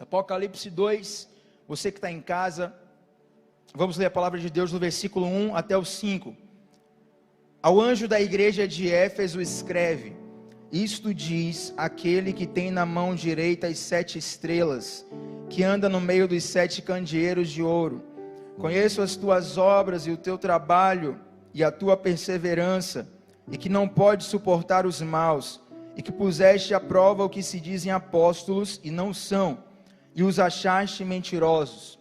Apocalipse 2, você que está em casa, vamos ler a palavra de Deus do versículo 1 até o 5. Ao anjo da igreja de Éfeso escreve: isto diz aquele que tem na mão direita as 7 estrelas, que anda no meio dos 7 candeeiros de ouro. Conheço as tuas obras e o teu trabalho e a tua perseverança, e que não podes suportar os maus, e que puseste à prova o que se dizem apóstolos e não são, e os achaste mentirosos.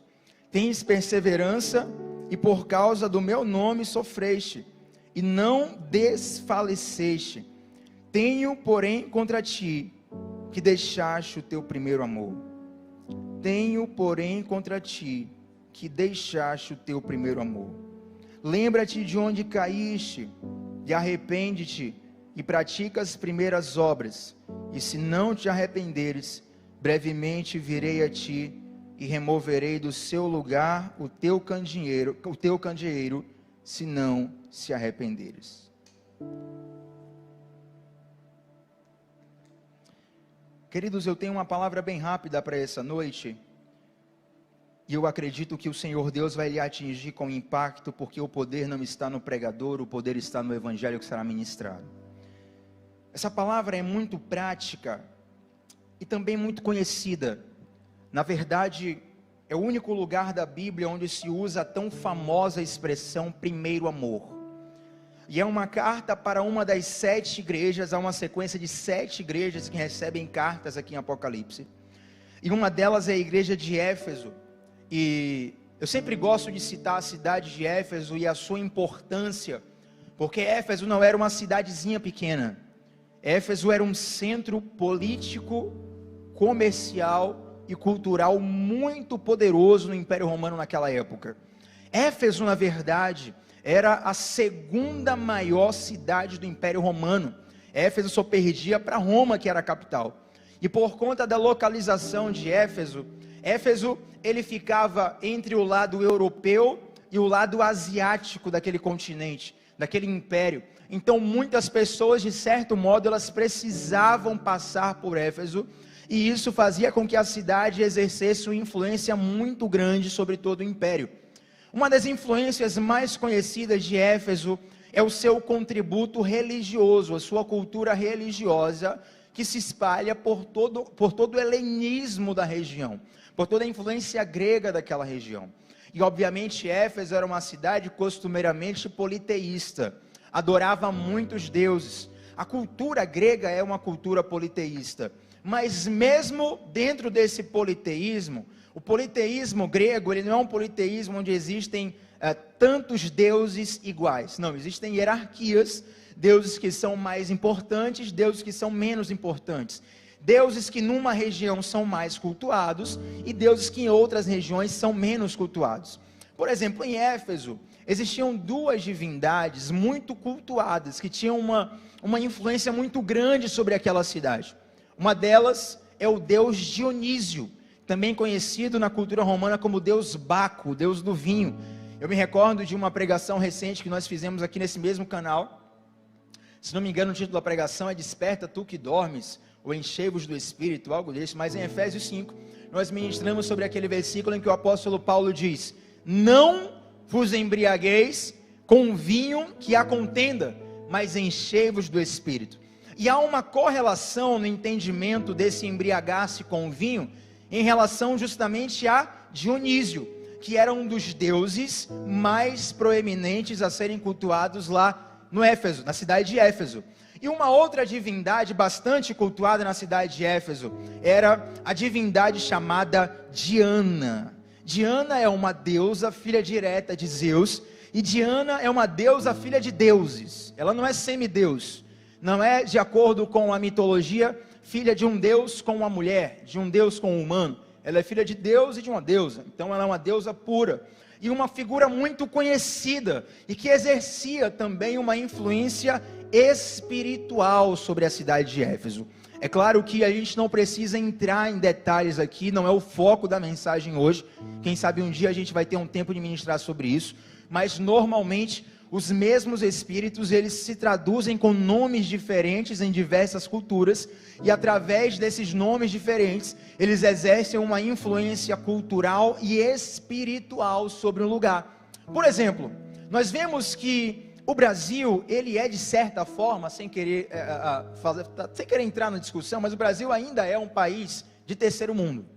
Tens perseverança, e por causa do meu nome sofreste, e não desfaleceste. Tenho, porém, contra ti, que deixaste o teu primeiro amor. Tenho, porém, contra ti, que deixaste o teu primeiro amor. Lembra-te de onde caíste, e arrepende-te, e pratica as primeiras obras. E se não te arrependeres, brevemente virei a ti, e removerei do seu lugar o teu candeeiro, se não se arrependeres. Queridos, eu tenho uma palavra bem rápida para essa noite, e eu acredito que o Senhor Deus vai lhe atingir com impacto, porque o poder não está no pregador, o poder está no evangelho que será ministrado. Essa palavra é muito prática, e também muito conhecida. Na verdade, é o único lugar da Bíblia onde se usa a tão famosa expressão primeiro amor. E é uma carta para uma das 7 igrejas, há uma sequência de 7 igrejas que recebem cartas aqui em Apocalipse. E uma delas é a igreja de Éfeso. E eu sempre gosto de citar a cidade de Éfeso e a sua importância, porque Éfeso não era uma cidadezinha pequena. Éfeso era um centro político, comercial e cultural muito poderoso no Império Romano naquela época. Éfeso, na verdade, era a segunda maior cidade do Império Romano. Éfeso só perdia para Roma, que era a capital. E por conta da localização de Éfeso, ele ficava entre o lado europeu e o lado asiático daquele continente, daquele império. Então muitas pessoas, de certo modo, elas precisavam passar por Éfeso, e isso fazia com que a cidade exercesse uma influência muito grande sobre todo o império. Uma das influências mais conhecidas de Éfeso é o seu contributo religioso, a sua cultura religiosa, que se espalha por todo o helenismo da região, por toda a influência grega daquela região. E obviamente Éfeso era uma cidade costumeiramente politeísta, adorava muitos deuses. A cultura grega é uma cultura politeísta, mas mesmo dentro desse politeísmo, o politeísmo grego, ele não é um politeísmo onde existem tantos deuses iguais. Não, existem hierarquias, deuses que são mais importantes, deuses que são menos importantes. Deuses que numa região são mais cultuados e deuses que em outras regiões são menos cultuados. Por exemplo, em Éfeso, existiam 2 divindades muito cultuadas, que tinham uma influência muito grande sobre aquela cidade. Uma delas é o deus Dionísio, também conhecido na cultura romana como Deus Baco, o Deus do vinho. Eu me recordo de uma pregação recente que nós fizemos aqui nesse mesmo canal. Se não me engano, o título da pregação é Desperta tu que dormes, ou enchei-vos do Espírito, algo desse. Mas em Efésios 5, nós ministramos sobre aquele versículo em que o apóstolo Paulo diz: não vos embriagueis com vinho que há contenda, mas enchei-vos do Espírito. E há uma correlação no entendimento desse embriagar-se com o vinho, em relação justamente a Dionísio, que era um dos deuses mais proeminentes a serem cultuados lá no Éfeso, na cidade de Éfeso. E uma outra divindade bastante cultuada na cidade de Éfeso era a divindade chamada Diana. Diana é uma deusa, filha direta de Zeus, e Diana é uma deusa, filha de deuses. Ela não é semideus, não é, de acordo com a mitologia, filha de um deus com uma mulher, de um deus com um humano. Ela é filha de Deus e de uma deusa, então ela é uma deusa pura, e uma figura muito conhecida, e que exercia também uma influência espiritual sobre a cidade de Éfeso. É claro que a gente não precisa entrar em detalhes aqui, não é o foco da mensagem hoje, quem sabe um dia a gente vai ter um tempo de ministrar sobre isso, mas normalmente os mesmos espíritos, eles se traduzem com nomes diferentes em diversas culturas, e através desses nomes diferentes, eles exercem uma influência cultural e espiritual sobre um lugar. Por exemplo, nós vemos que o Brasil, ele é de certa forma, sem querer entrar na discussão, mas o Brasil ainda é um país de terceiro mundo.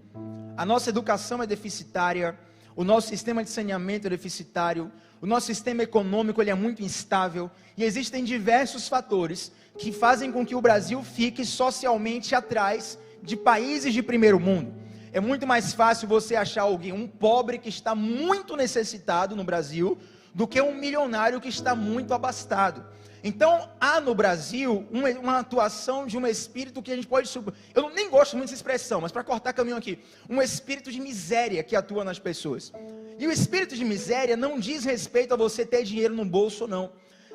A nossa educação é deficitária, o nosso sistema de saneamento é deficitário, o nosso sistema econômico ele é muito instável, e existem diversos fatores que fazem com que o Brasil fique socialmente atrás de países de primeiro mundo. É muito mais fácil você achar alguém, um pobre que está muito necessitado no Brasil, do que um milionário que está muito abastado. Então, há no Brasil uma atuação de um espírito que a gente pode... Eu nem gosto muito dessa expressão, mas para cortar caminho aqui, um espírito de miséria que atua nas pessoas. E o espírito de miséria não diz respeito a você ter dinheiro no bolso ou não.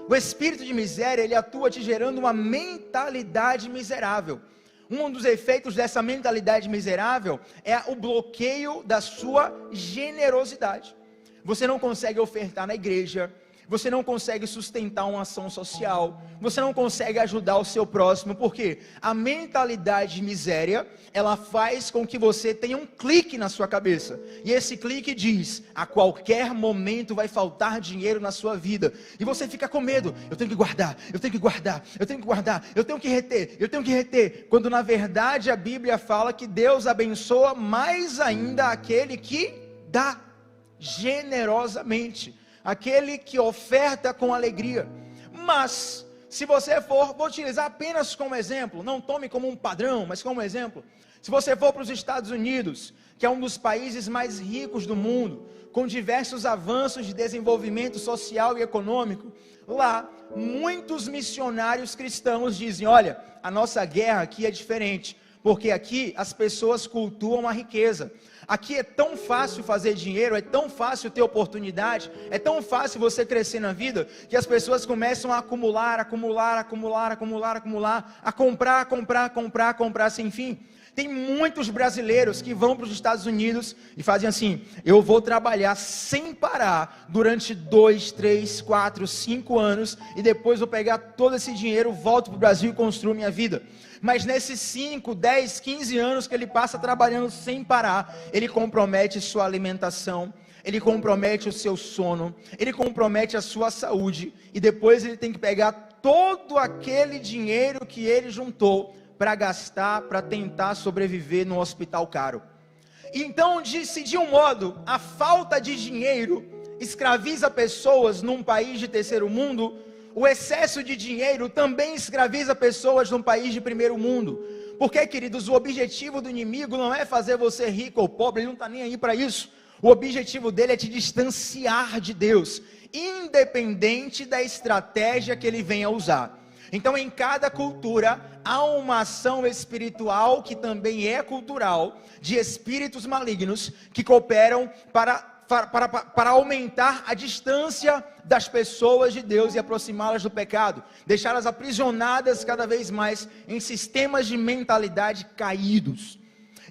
O espírito de miséria, ele atua te gerando uma mentalidade miserável. Um dos efeitos dessa mentalidade miserável é o bloqueio da sua generosidade. Você não consegue ofertar na igreja, você não consegue sustentar uma ação social, você não consegue ajudar o seu próximo, porque a mentalidade de miséria, ela faz com que você tenha um clique na sua cabeça, e esse clique diz, a qualquer momento vai faltar dinheiro na sua vida, e você fica com medo, eu tenho que guardar, eu tenho que guardar, eu tenho que guardar, eu tenho que reter, quando na verdade a Bíblia fala que Deus abençoa mais ainda aquele que dá generosamente, aquele que oferta com alegria. Mas, se você vou utilizar apenas como exemplo, não tome como um padrão, mas como exemplo, se você for para os Estados Unidos, que é um dos países mais ricos do mundo, com diversos avanços de desenvolvimento social e econômico, lá, muitos missionários cristãos dizem, olha, a nossa guerra aqui é diferente, porque aqui as pessoas cultuam a riqueza. Aqui é tão fácil fazer dinheiro, é tão fácil ter oportunidade, é tão fácil você crescer na vida, que as pessoas começam a acumular, a comprar sem fim. Tem muitos brasileiros que vão para os Estados Unidos e fazem assim, eu vou trabalhar sem parar durante 2, 3, 4, 5 anos, e depois vou pegar todo esse dinheiro, volto para o Brasil e construo minha vida. Mas nesses 5, 10, 15 anos que ele passa trabalhando sem parar, ele compromete sua alimentação, ele compromete o seu sono, ele compromete a sua saúde, e depois ele tem que pegar todo aquele dinheiro que ele juntou para gastar, para tentar sobreviver num hospital caro. Então, de um modo, a falta de dinheiro escraviza pessoas num país de terceiro mundo, o excesso de dinheiro também escraviza pessoas num país de primeiro mundo. Porque, queridos, o objetivo do inimigo não é fazer você rico ou pobre, ele não está nem aí para isso. O objetivo dele é te distanciar de Deus, independente da estratégia que ele venha usar. Então, em cada cultura, há uma ação espiritual que também é cultural, de espíritos malignos, que cooperam para aumentar a distância das pessoas de Deus e aproximá-las do pecado, deixá-las aprisionadas cada vez mais em sistemas de mentalidade caídos.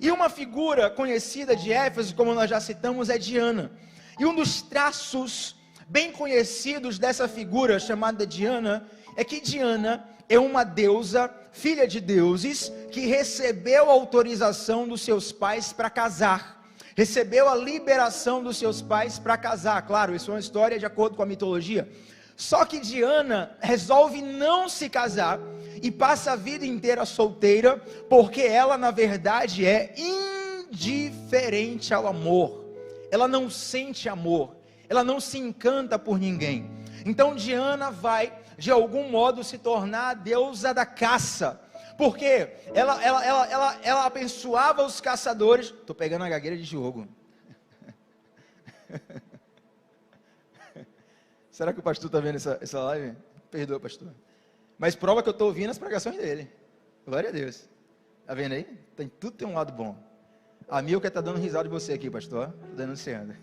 E uma figura conhecida de Éfeso, como nós já citamos, é Diana. E um dos traços bem conhecidos dessa figura chamada Diana, é que Diana é uma deusa, filha de deuses, que recebeu a autorização dos seus pais para casar. Recebeu a liberação dos seus pais para casar. Claro, isso é uma história de acordo com a mitologia. Só que Diana resolve não se casar e passa a vida inteira solteira, porque ela na verdade é indiferente ao amor. Ela não sente amor, ela não se encanta por ninguém. Então Diana vai, de algum modo, se tornar a deusa da caça. Porque ela abençoava os caçadores. Estou pegando a gagueira de Diogo. Será que o pastor está vendo essa live? Perdoa, pastor. Mas prova que eu estou ouvindo as pregações dele. Glória a Deus. Está vendo aí? Tudo tem um lado bom. A Milka está dando risada de você aqui, pastor. Estou denunciando.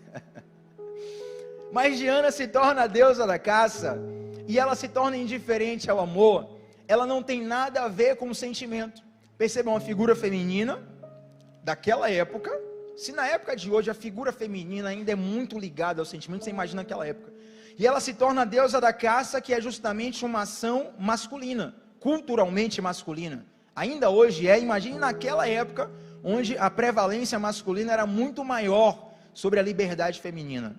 Mas Diana se torna a deusa da caça. E ela se torna indiferente ao amor. Ela não tem nada a ver com o sentimento. Percebam, uma figura feminina daquela época. Se na época de hoje a figura feminina ainda é muito ligada ao sentimento, você imagina aquela época. e ela se torna a deusa da caça, que é justamente uma ação masculina, culturalmente masculina. Ainda hoje imagine naquela época, onde a prevalência masculina era muito maior sobre a liberdade feminina.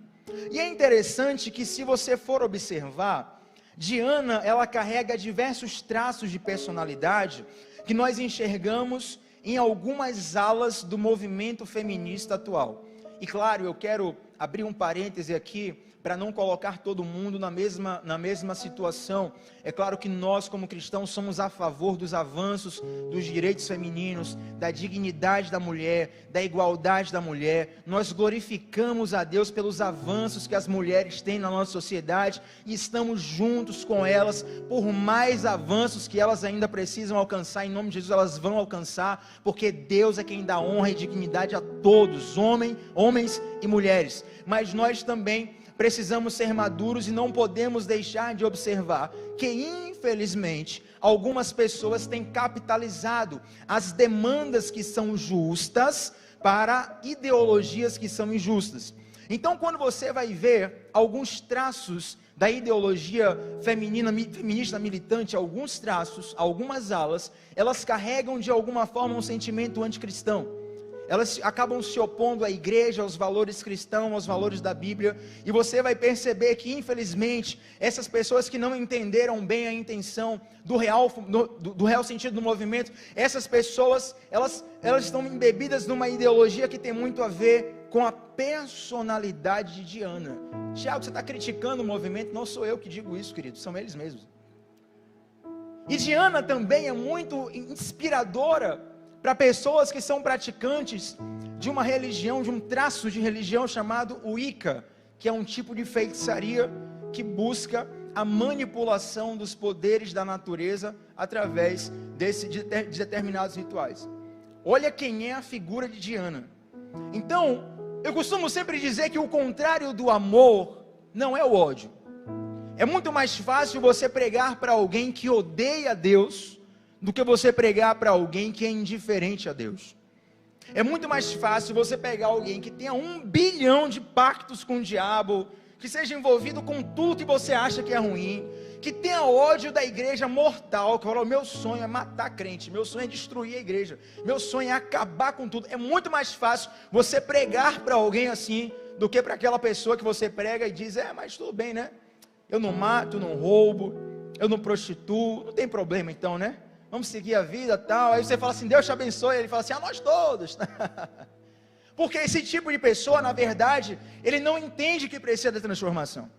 E é interessante que, se você for observar, Diana, ela carrega diversos traços de personalidade que nós enxergamos em algumas alas do movimento feminista atual. E claro, eu quero abrir um parêntese aqui, para não colocar todo mundo na mesma situação. É claro que nós, como cristãos, somos a favor dos avanços dos direitos femininos, da dignidade da mulher, da igualdade da mulher. Nós glorificamos a Deus pelos avanços que as mulheres têm na nossa sociedade, e estamos juntos com elas, por mais avanços que elas ainda precisam alcançar, em nome de Jesus elas vão alcançar, porque Deus é quem dá honra e dignidade a todos, homens e mulheres. Mas nós também precisamos ser maduros e não podemos deixar de observar que, infelizmente, algumas pessoas têm capitalizado as demandas que são justas para ideologias que são injustas. Então, quando você vai ver alguns traços da ideologia feminista militante, alguns traços, algumas alas, elas carregam de alguma forma um sentimento anticristão. Elas acabam se opondo à igreja, aos valores cristãos, aos valores da Bíblia, e você vai perceber que, infelizmente, essas pessoas que não entenderam bem a intenção do real sentido do movimento, essas pessoas, elas estão embebidas numa ideologia que tem muito a ver com a personalidade de Diana. Tiago, você está criticando o movimento? Não sou eu que digo isso, querido, são eles mesmos. E Diana também é muito inspiradora para pessoas que são praticantes de uma religião, de um traço de religião chamado Wicca, que é um tipo de feitiçaria que busca a manipulação dos poderes da natureza através de determinados rituais. Olha quem é a figura de Diana. Então, eu costumo sempre dizer que o contrário do amor não é o ódio. É muito mais fácil você pregar para alguém que odeia Deus do que você pregar para alguém que é indiferente a Deus. É muito mais fácil você pegar alguém que tenha 1 bilhão de pactos com o diabo, que seja envolvido com tudo que você acha que é ruim, que tenha ódio da igreja mortal, que fala: meu sonho é matar crente, meu sonho é destruir a igreja, meu sonho é acabar com tudo. É muito mais fácil você pregar para alguém assim, do que para aquela pessoa que você prega e diz: mas tudo bem, né? Eu não mato, não roubo, eu não prostituo, não tem problema então, né? Vamos seguir a vida, tal. Aí você fala assim: Deus te abençoe. Ele fala assim: a nós todos. Porque esse tipo de pessoa, na verdade, ele não entende que precisa da transformação.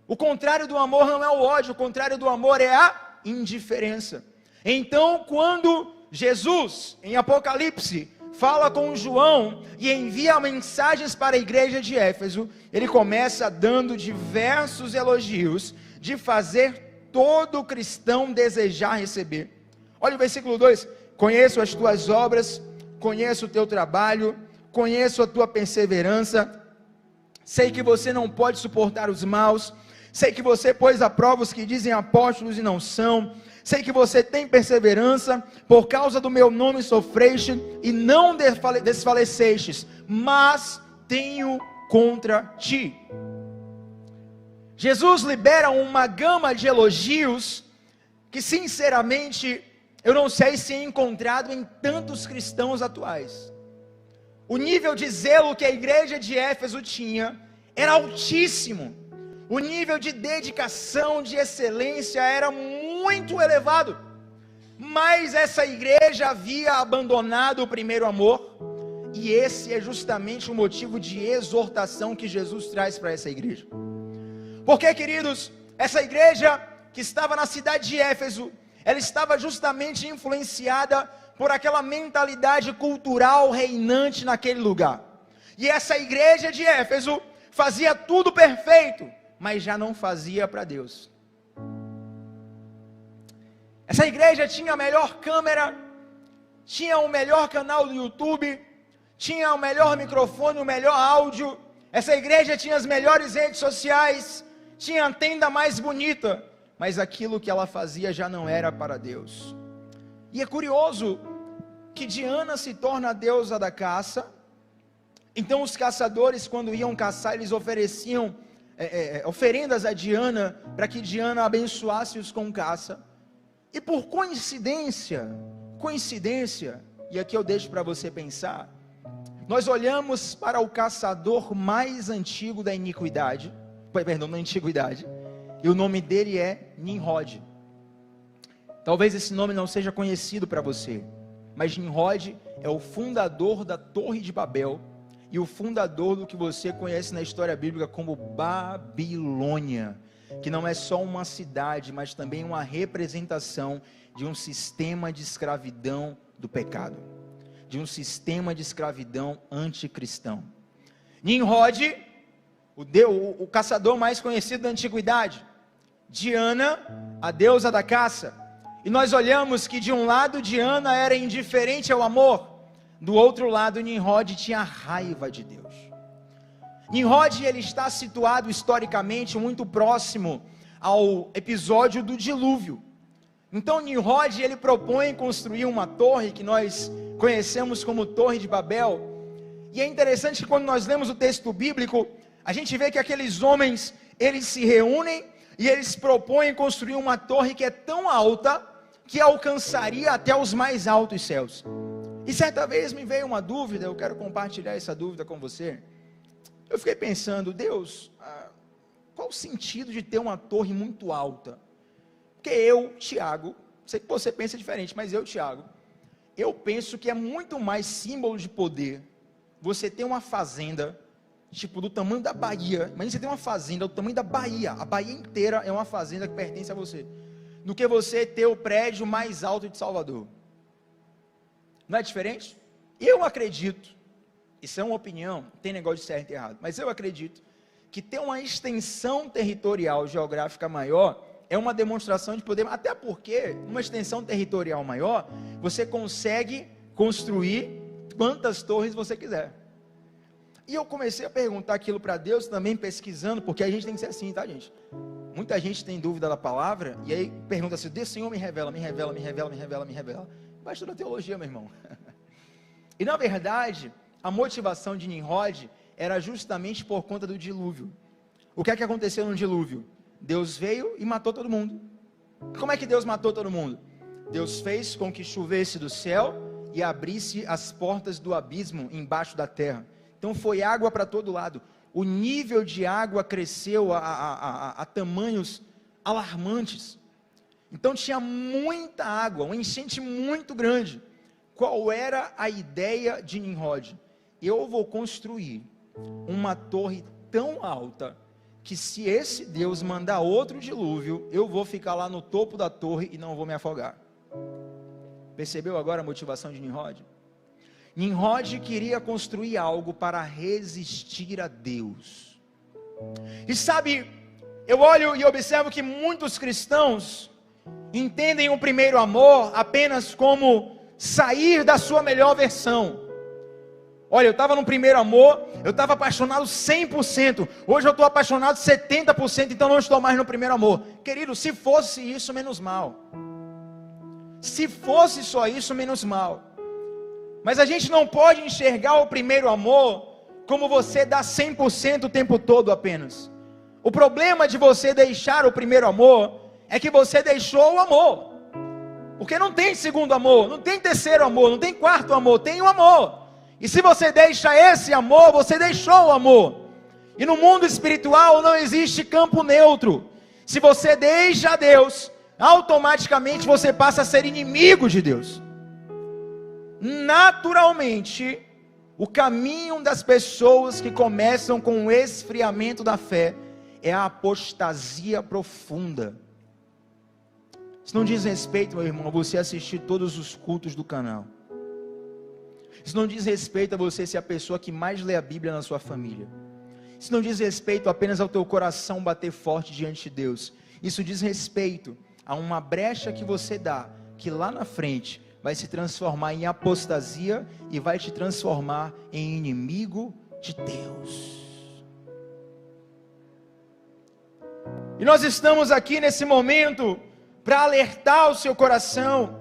O contrário do amor não é o ódio, o contrário do amor é a indiferença. Então, quando Jesus, em Apocalipse, fala com João e envia mensagens para a igreja de Éfeso, ele começa dando diversos elogios de fazer todo cristão desejar receber. Olha o versículo 2: conheço as tuas obras, conheço o teu trabalho, conheço a tua perseverança, sei que você não pode suportar os maus, sei que você pôs à prova os que dizem apóstolos e não são, sei que você tem perseverança, por causa do meu nome sofreste e não desfalecestes, mas tenho contra ti. Jesus libera uma gama de elogios que, sinceramente, eu não sei se é encontrado em tantos cristãos atuais. O nível de zelo que a igreja de Éfeso tinha era altíssimo. O nível de dedicação, de excelência era muito elevado. Mas essa igreja havia abandonado o primeiro amor. E esse é justamente o motivo de exortação que Jesus traz para essa igreja. Porque, queridos, essa igreja que estava na cidade de Éfeso, ela estava justamente influenciada por aquela mentalidade cultural reinante naquele lugar. E essa igreja de Éfeso fazia tudo perfeito, mas já não fazia para Deus. Essa igreja tinha a melhor câmera, tinha o melhor canal do YouTube, tinha o melhor microfone, o melhor áudio. Essa igreja tinha as melhores redes sociais, tinha a tenda mais bonita, mas aquilo que ela fazia já não era para Deus. E é curioso que Diana se torna a deusa da caça. Então os caçadores, quando iam caçar, eles ofereciam oferendas a Diana, para que Diana abençoasse-os com caça. E por coincidência, e aqui eu deixo para você pensar, nós olhamos para o caçador mais antigo da iniquidade, na antiguidade, e o nome dele é Nimrod. Talvez esse nome não seja conhecido para você, mas Nimrod é o fundador da Torre de Babel, e o fundador do que você conhece na história bíblica como Babilônia, que não é só uma cidade, mas também uma representação de um sistema de escravidão do pecado, de um sistema de escravidão anticristão. Nimrod, o caçador mais conhecido da antiguidade, Diana, a deusa da caça, e nós olhamos que de um lado Diana era indiferente ao amor, do outro lado Nimrod tinha raiva de Deus. Nimrod, ele está situado historicamente muito próximo ao episódio do dilúvio. Então Nimrod, ele propõe construir uma torre que nós conhecemos como Torre de Babel, e é interessante que quando nós lemos o texto bíblico, a gente vê que aqueles homens, eles se reúnem e eles propõem construir uma torre que é tão alta, que alcançaria até os mais altos céus. E certa vez me veio uma dúvida, eu quero compartilhar essa dúvida com você. Eu fiquei pensando, Deus, qual o sentido de ter uma torre muito alta? Porque eu, Tiago, sei que você pensa diferente, mas eu, Tiago, eu penso que é muito mais símbolo de poder você ter uma fazenda, tipo do tamanho da Bahia. Imagina você ter uma fazenda do tamanho da Bahia, a Bahia inteira é uma fazenda que pertence a você, do que você ter o prédio mais alto de Salvador. Não é diferente? Eu acredito, isso é uma opinião, não tem negócio de certo e errado, mas eu acredito que ter uma extensão territorial geográfica maior é uma demonstração de poder, até porque uma extensão territorial maior, você consegue construir quantas torres você quiser. E eu comecei a perguntar aquilo para Deus também, pesquisando, porque a gente tem que ser assim, tá, gente? Muita gente tem dúvida da palavra, e aí pergunta assim, Deus, Senhor, me revela. Vai estudar teologia, meu irmão. E na verdade, a motivação de Nimrod era justamente por conta do dilúvio. O que é que aconteceu no dilúvio? Deus veio e matou todo mundo. Como é que Deus matou todo mundo? Deus fez com que chovesse do céu e abrisse as portas do abismo embaixo da terra. Então foi água para todo lado. O nível de água cresceu a tamanhos alarmantes. Então tinha muita água, uma enchente muito grande. Qual era a ideia de Nimrod? Eu vou construir uma torre tão alta, que se esse Deus mandar outro dilúvio, eu vou ficar lá no topo da torre e não vou me afogar. Percebeu agora a motivação de Nimrod? Nimrod queria construir algo para resistir a Deus. E sabe, eu olho e observo que muitos cristãos entendem o primeiro amor apenas como sair da sua melhor versão. Olha, eu estava no primeiro amor, eu estava apaixonado 100%, hoje eu estou apaixonado 70%, então não estou mais no primeiro amor. Querido, se fosse isso, menos mal. Se fosse só isso, menos mal. Mas a gente não pode enxergar o primeiro amor como você dá 100% o tempo todo apenas. O problema de você deixar o primeiro amor é que você deixou o amor. Porque não tem segundo amor, não tem terceiro amor, não tem quarto amor, tem o amor. E se você deixa esse amor, você deixou o amor. E no mundo espiritual não existe campo neutro. Se você deixa Deus, automaticamente você passa a ser inimigo de Deus. Naturalmente, o caminho das pessoas que começam com o esfriamento da fé é a apostasia profunda. Isso não diz respeito, meu irmão, a você assistir todos os cultos do canal. Isso não diz respeito a você ser a pessoa que mais lê a Bíblia na sua família. Isso não diz respeito apenas ao teu coração bater forte diante de Deus. Isso diz respeito a uma brecha que você dá, que lá na frente vai se transformar em apostasia e vai te transformar em inimigo de Deus. E nós estamos aqui nesse momento para alertar o seu coração,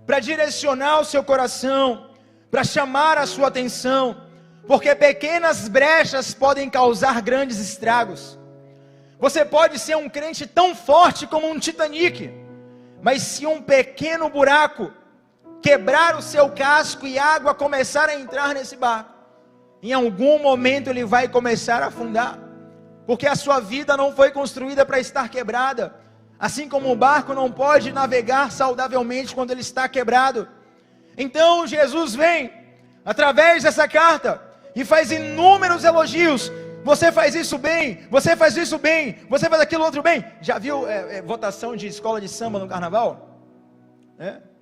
para direcionar o seu coração, para chamar a sua atenção, porque pequenas brechas podem causar grandes estragos. Você pode ser um crente tão forte como um Titanic, mas se um pequeno buraco quebrar o seu casco e água começar a entrar nesse barco, em algum momento ele vai começar a afundar, porque a sua vida não foi construída para estar quebrada, assim como o barco não pode navegar saudavelmente quando ele está quebrado. Então Jesus vem, através dessa carta, e faz inúmeros elogios. Você faz isso bem, você faz isso bem, você faz aquilo outro bem. Já viu votação de escola de samba no carnaval?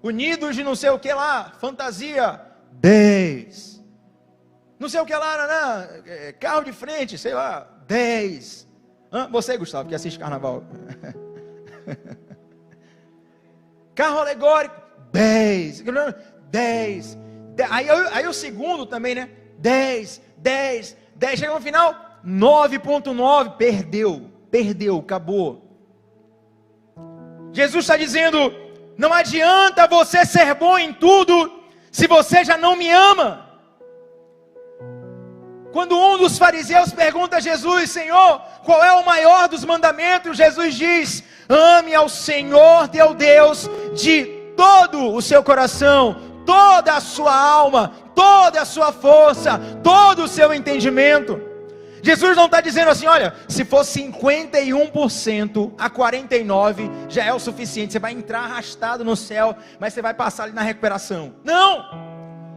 Unidos de não sei o que lá, fantasia, 10. Não sei o que lá, carro de frente, sei lá, 10. Você, Gustavo, que assiste carnaval. Carro alegórico, 10. 10. Aí o segundo também, né? 10. Chega no final, 9.9. Perdeu, acabou. Jesus está dizendo: não adianta você ser bom em tudo, se você já não me ama. Quando um dos fariseus pergunta a Jesus: Senhor, qual é o maior dos mandamentos? Jesus diz: ame ao Senhor teu Deus de todo o seu coração, toda a sua alma, toda a sua força, todo o seu entendimento. Jesus não está dizendo assim: olha, se for 51% a 49% já é o suficiente, você vai entrar arrastado no céu, mas você vai passar ali na recuperação. Não!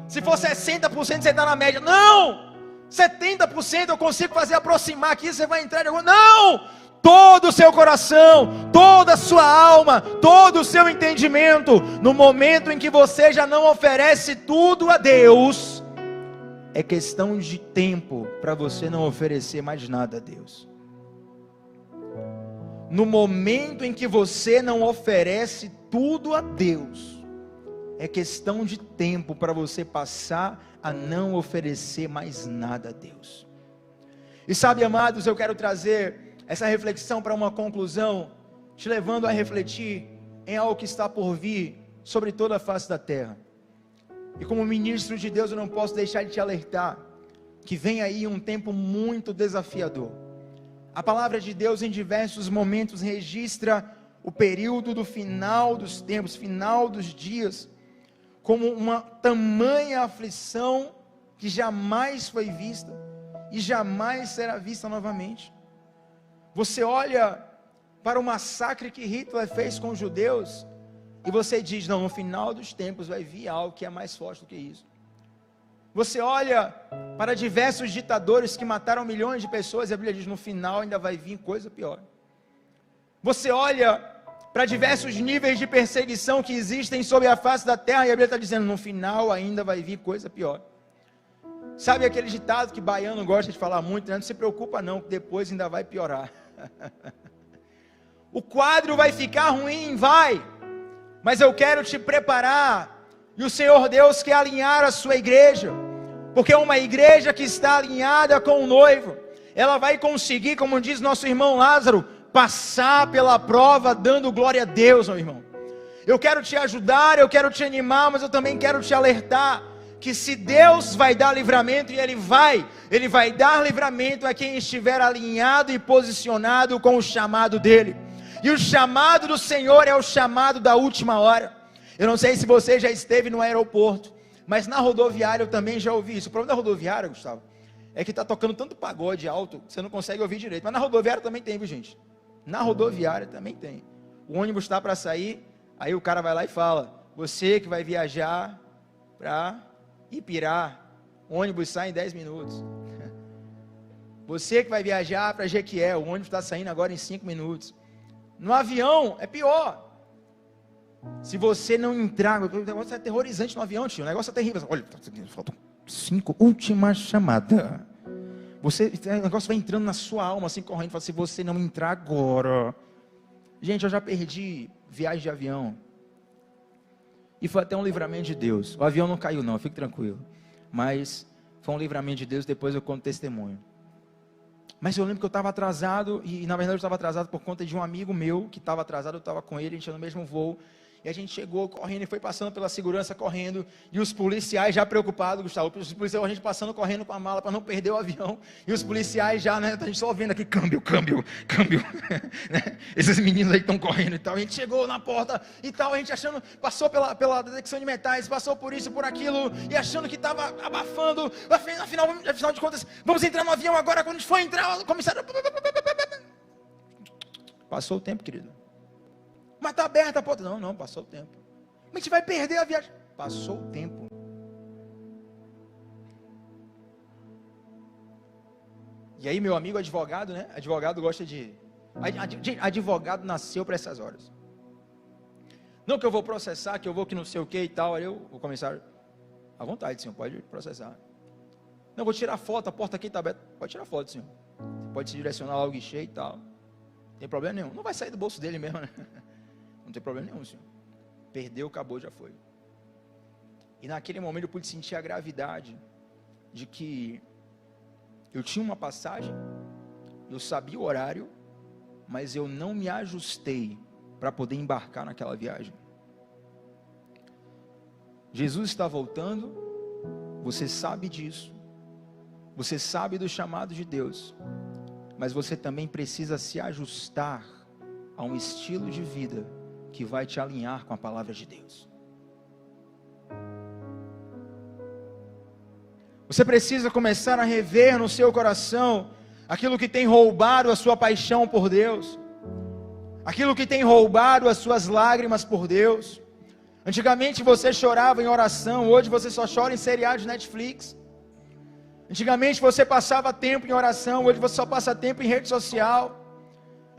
Se for 60% você está na média. Não! 70% eu consigo fazer aproximar aqui, você vai entrar em algum... Não! Todo o seu coração, toda a sua alma, todo o seu entendimento. No momento em que você já não oferece tudo a Deus, é questão de tempo para você não oferecer mais nada a Deus. No momento em que você não oferece tudo a Deus, é questão de tempo para você passar a não oferecer mais nada a Deus. E sabe, amados, eu quero trazer essa reflexão para uma conclusão, te levando a refletir em algo que está por vir sobre toda a face da terra. E como ministro de Deus, eu não posso deixar de te alertar que vem aí um tempo muito desafiador. A palavra de Deus em diversos momentos registra o período do final dos tempos, final dos dias, como uma tamanha aflição que jamais foi vista e jamais será vista novamente. Você olha para o massacre que Hitler fez com os judeus e você diz: não, no final dos tempos vai vir algo que é mais forte do que isso. Você olha para diversos ditadores que mataram milhões de pessoas e a Bíblia diz: no final ainda vai vir coisa pior. Você olha para diversos níveis de perseguição que existem sobre a face da terra e a Bíblia está dizendo: no final ainda vai vir coisa pior. Sabe aquele ditado que baiano gosta de falar muito, né? Não se preocupa não, que depois ainda vai piorar. O quadro vai ficar ruim, vai, mas eu quero te preparar, e o Senhor Deus quer alinhar a sua igreja, porque uma igreja que está alinhada com o noivo, ela vai conseguir, como diz nosso irmão Lázaro, passar pela prova dando glória a Deus, meu irmão. Eu quero te ajudar, eu quero te animar, mas eu também quero te alertar, que se Deus vai dar livramento, e Ele vai dar livramento a quem estiver alinhado e posicionado com o chamado dEle. E o chamado do Senhor é o chamado da última hora. Eu não sei se você já esteve no aeroporto, mas na rodoviária eu também já ouvi isso. O problema da rodoviária, Gustavo, é que está tocando tanto pagode alto, que você não consegue ouvir direito. Mas na rodoviária também tem, viu, gente? Na rodoviária também tem. O ônibus está para sair, aí o cara vai lá e fala: você que vai viajar para Ipirá, o ônibus sai em 10 minutos. Você que vai viajar para Jequié, o ônibus está saindo agora em 5 minutos. No avião é pior. Se você não entrar, o negócio é aterrorizante no avião, tio. O negócio é terrível. Olha, faltam 5, última chamada. O negócio vai entrando na sua alma, assim, correndo. Fala: se você não entrar agora. Gente, eu já perdi viagem de avião. E foi até um livramento de Deus. O avião não caiu não, fique tranquilo. Mas foi um livramento de Deus, depois eu conto testemunho. Mas eu lembro que eu estava atrasado, e na verdade eu estava atrasado por conta de um amigo meu, que estava atrasado, eu estava com ele, a gente ia no mesmo voo. E a gente chegou correndo e foi passando pela segurança correndo. E os policiais já preocupados, Gustavo. Os policiais, a gente passando correndo com a mala para não perder o avião. E os policiais já, né? A gente só vendo aqui, câmbio. Né? Esses meninos aí estão correndo e tal. A gente chegou na porta e tal. A gente achando, passou pela detecção de metais, passou por isso, por aquilo. E achando que estava abafando. Afinal de contas, vamos entrar no avião agora. Quando a gente foi entrar, o comissário... Passou o tempo, querido. Mas está aberta a porta. Não, passou o tempo. Mas a gente vai perder a viagem. Passou o tempo. E aí meu amigo advogado, né? Advogado gosta de... Advogado nasceu para essas horas. Não que eu vou processar, que eu vou que não sei o que e tal. Aí o comissário, à vontade, senhor, pode processar. Não, vou tirar foto, a porta aqui está aberta. Pode tirar foto, senhor. Você pode se direcionar lá ao guichê e tal. Não tem problema nenhum. Não vai sair do bolso dele mesmo, né? Não tem problema nenhum, senhor. Perdeu, acabou, já foi. E naquele momento eu pude sentir a gravidade de que eu tinha uma passagem, eu sabia o horário, mas eu não me ajustei para poder embarcar naquela viagem. Jesus está voltando, você sabe disso, você sabe do chamado de Deus, mas você também precisa se ajustar a um estilo de vida que vai te alinhar com a palavra de Deus. Você precisa começar a rever no seu coração aquilo que tem roubado a sua paixão por Deus, aquilo que tem roubado as suas lágrimas por Deus. Antigamente você chorava em oração, hoje você só chora em seriados de Netflix. Antigamente você passava tempo em oração, hoje você só passa tempo em rede social.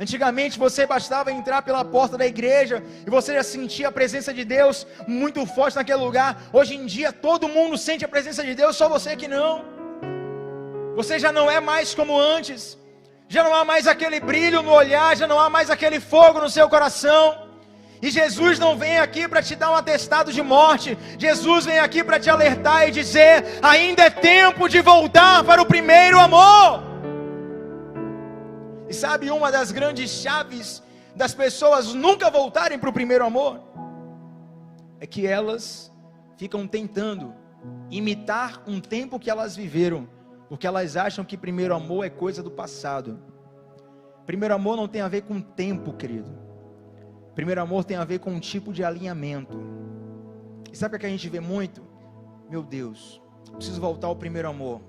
Antigamente você bastava entrar pela porta da igreja e você já sentia a presença de Deus muito forte naquele lugar. Hoje em dia todo mundo sente a presença de Deus, só você que não. Você já não é mais como antes, já não há mais aquele brilho no olhar, já não há mais aquele fogo no seu coração. E Jesus não vem aqui para te dar um atestado de morte, Jesus vem aqui para te alertar e dizer: ainda é tempo de voltar para o primeiro amor. E sabe uma das grandes chaves das pessoas nunca voltarem para o primeiro amor? É que elas ficam tentando imitar um tempo que elas viveram, porque elas acham que primeiro amor é coisa do passado. Primeiro amor não tem a ver com tempo, querido. Primeiro amor tem a ver com um tipo de alinhamento. E sabe o que a gente vê muito? Meu Deus, preciso voltar ao primeiro amor.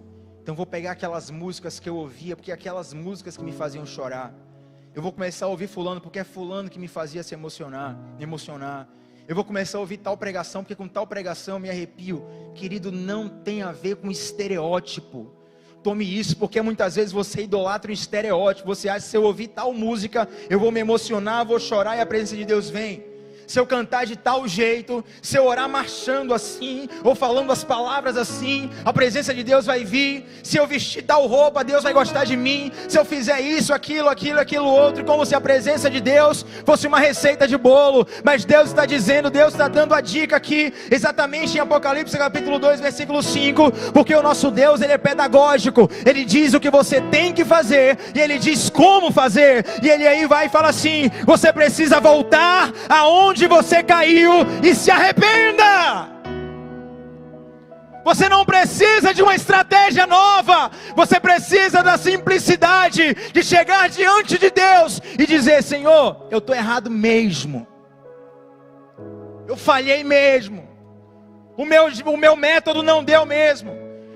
Então vou pegar aquelas músicas que eu ouvia, porque aquelas músicas que me faziam chorar. Eu vou começar a ouvir fulano, porque é fulano que me fazia me emocionar. Eu vou começar a ouvir tal pregação, porque com tal pregação eu me arrepio. Querido, não tem a ver com estereótipo. Tome isso, porque muitas vezes você idolatra um estereótipo. Você acha que se eu ouvir tal música, eu vou me emocionar, vou chorar e a presença de Deus vem. Se eu cantar de tal jeito, se eu orar marchando assim, ou falando as palavras assim, a presença de Deus vai vir. Se eu vestir tal roupa, Deus vai gostar de mim. Se eu fizer isso, aquilo outro, como se a presença de Deus fosse uma receita de bolo. Mas Deus está dizendo, Deus está dando a dica aqui, exatamente em Apocalipse capítulo 2, versículo 5, porque o nosso Deus, Ele é pedagógico, Ele diz o que você tem que fazer, e Ele diz como fazer, e Ele aí vai e fala assim: você precisa voltar aonde você caiu e se arrependa. Você não precisa de uma estratégia nova, você precisa da simplicidade de chegar diante de Deus e dizer: Senhor, eu estou errado mesmo, eu falhei mesmo, o meu método não deu mesmo,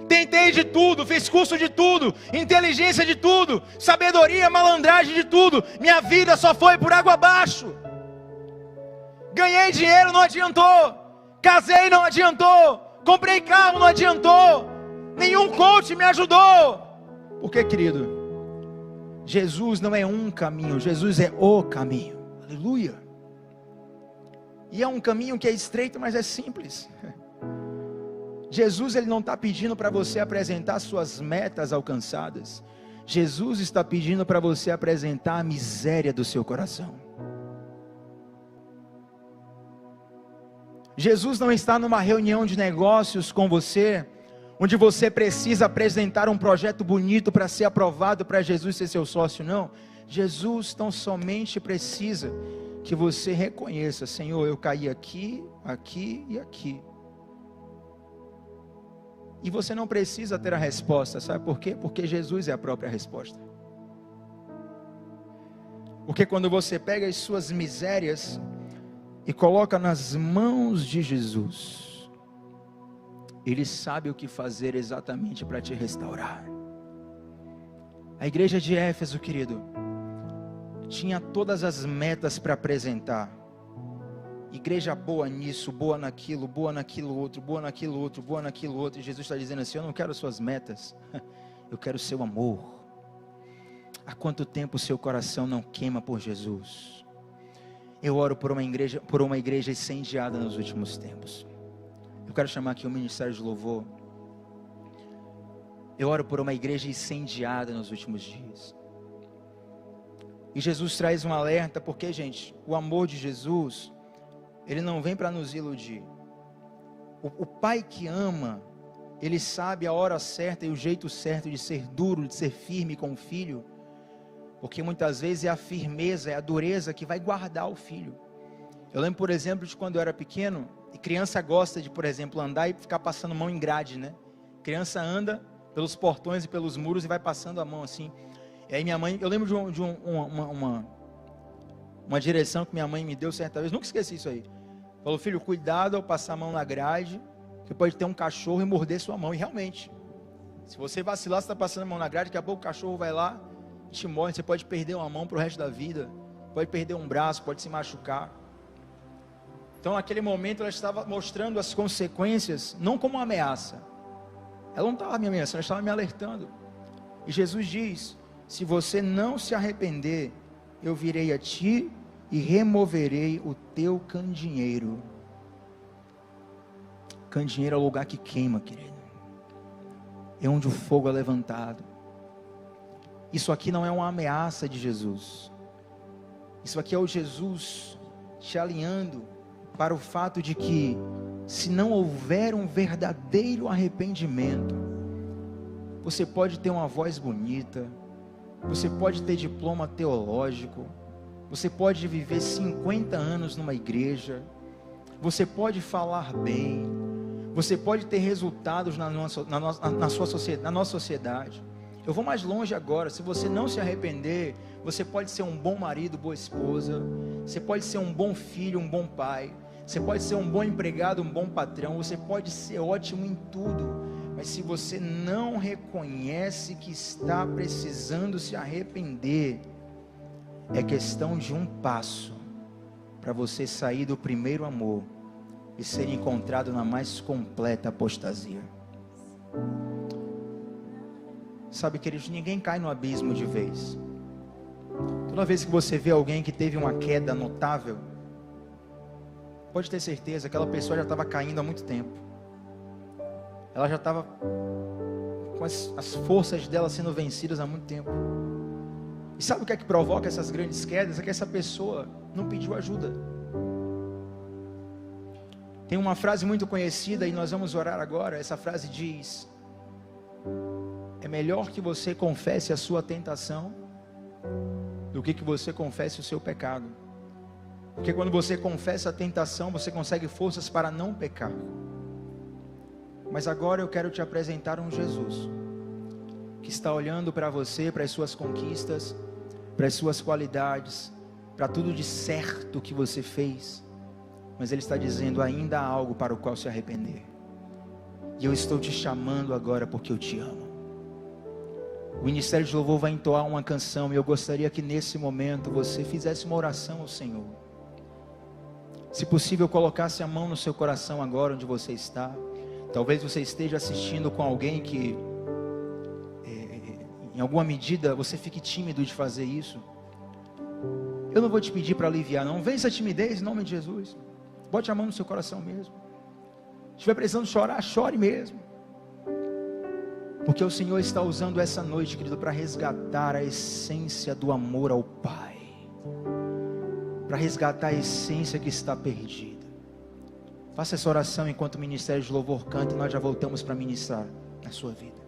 tentei de tudo, fiz curso de tudo, inteligência de tudo, sabedoria, malandragem de tudo, minha vida só foi por água abaixo. Ganhei dinheiro, não adiantou. Casei, não adiantou. Comprei carro, não adiantou. Nenhum coach me ajudou. Por quê, querido? Jesus não é um caminho, Jesus é o caminho. Aleluia. E é um caminho que é estreito, mas é simples. Jesus, Ele não está pedindo para você apresentar suas metas alcançadas. Jesus está pedindo para você apresentar a miséria do seu coração. Jesus não está numa reunião de negócios com você, onde você precisa apresentar um projeto bonito para ser aprovado, para Jesus ser seu sócio, não. Jesus tão somente precisa que você reconheça: Senhor, eu caí aqui, aqui e aqui. E você não precisa ter a resposta, sabe por quê? Porque Jesus é a própria resposta. Porque quando você pega as suas misérias e coloca nas mãos de Jesus, Ele sabe o que fazer exatamente para te restaurar. A igreja de Éfeso, querido, tinha todas as metas para apresentar. Igreja boa nisso, boa naquilo outro, boa naquilo outro, boa naquilo outro. E Jesus está dizendo assim: eu não quero suas metas, eu quero o seu amor. Há quanto tempo o seu coração não queima por Jesus? Eu oro por uma igreja incendiada nos últimos tempos. Eu quero chamar aqui o Ministério de Louvor. Eu oro por uma igreja incendiada nos últimos dias. E Jesus traz um alerta, porque, gente, o amor de Jesus, Ele não vem para nos iludir. O pai que ama, Ele sabe a hora certa e o jeito certo de ser duro, de ser firme com o filho. Porque muitas vezes é a firmeza, é a dureza que vai guardar o filho. Eu lembro, por exemplo, de quando eu era pequeno, e criança gosta de, por exemplo, andar e ficar passando mão em grade, né? Criança anda pelos portões e pelos muros e vai passando a mão assim. E aí minha mãe, eu lembro de uma direção que minha mãe me deu certa vez, nunca esqueci isso aí. Falou: filho, cuidado ao passar a mão na grade, que pode ter um cachorro e morder sua mão. E realmente, se você vacilar, você está passando a mão na grade, daqui a pouco o cachorro vai lá, te morde, você pode perder uma mão para o resto da vida, pode perder um braço, pode se machucar. Então naquele momento ela estava mostrando as consequências, não como uma ameaça. Ela não estava me ameaçando, ela estava me alertando. E Jesus diz: se você não se arrepender, eu virei a ti e removerei o teu candeeiro. Candeeiro é o lugar que queima, querido. É onde o fogo é levantado. Isso aqui não é uma ameaça de Jesus. Isso aqui é o Jesus te alinhando para o fato de que, se não houver um verdadeiro arrependimento, você pode ter uma voz bonita, você pode ter diploma teológico, você pode viver 50 anos numa igreja, você pode falar bem, você pode ter resultados na nossa sociedade. Eu vou mais longe agora: se você não se arrepender, você pode ser um bom marido, boa esposa, você pode ser um bom filho, um bom pai, você pode ser um bom empregado, um bom patrão, você pode ser ótimo em tudo, mas se você não reconhece que está precisando se arrepender, é questão de um passo para você sair do primeiro amor e ser encontrado na mais completa apostasia. Sabe, queridos, ninguém cai no abismo de vez. Toda vez que você vê alguém que teve uma queda notável, pode ter certeza que aquela pessoa já estava caindo há muito tempo. Ela já estava com as forças dela sendo vencidas há muito tempo. E sabe o que é que provoca essas grandes quedas? É que essa pessoa não pediu ajuda. Tem uma frase muito conhecida e nós vamos orar agora. Essa frase diz: é melhor que você confesse a sua tentação do que você confesse o seu pecado. Porque quando você confessa a tentação, você consegue forças para não pecar. Mas agora eu quero te apresentar um Jesus que está olhando para você, para as suas conquistas, para as suas qualidades, para tudo de certo que você fez. Mas Ele está dizendo: ainda há algo para o qual se arrepender. E eu estou te chamando agora porque eu te amo. O Ministério de Louvor vai entoar uma canção, e eu gostaria que nesse momento você fizesse uma oração ao Senhor. Se possível, colocasse a mão no seu coração agora onde você está. Talvez você esteja assistindo com alguém que, em alguma medida, você fique tímido de fazer isso. Eu não vou te pedir para aliviar, não. Vença a timidez em nome de Jesus. Bote a mão no seu coração mesmo. Se estiver precisando chorar, chore mesmo. Porque o Senhor está usando essa noite, querido, para resgatar a essência do amor ao Pai, para resgatar a essência que está perdida. Faça essa oração enquanto o Ministério de Louvor canta, e nós já voltamos para ministrar na sua vida.